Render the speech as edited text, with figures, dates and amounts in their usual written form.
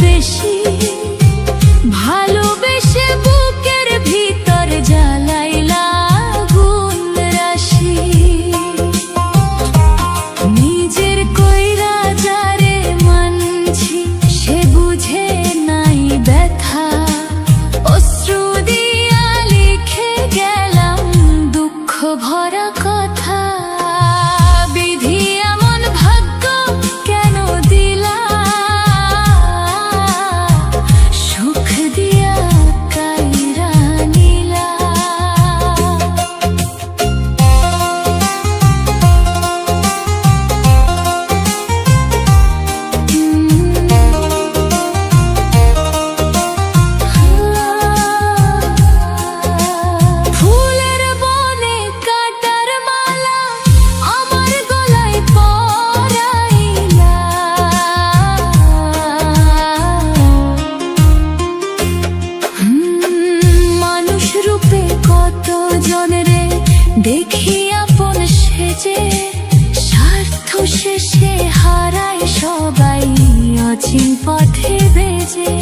বেশি ভালোবেসে বুকের ভিতর জ্বালাইলা আগুন রাশি। নিজের কইরা যারে মানছি সে বুঝে নাই ব্যথা, অশ্রু দিয়া লিখে গেলাম দুঃখ ভরা কথা। বিধি এমন ভাগ্য কেন দিলা, সুখ দিয়া কাইরা নিলা। ফুলের বনে কাটার মালা আমার গলায় পরাইলা, মানুষ রূপে কত জনরে দেখি আপন সেজে, স্বার্থ শেষে হারায় সবাই অচিন পথে বেজে।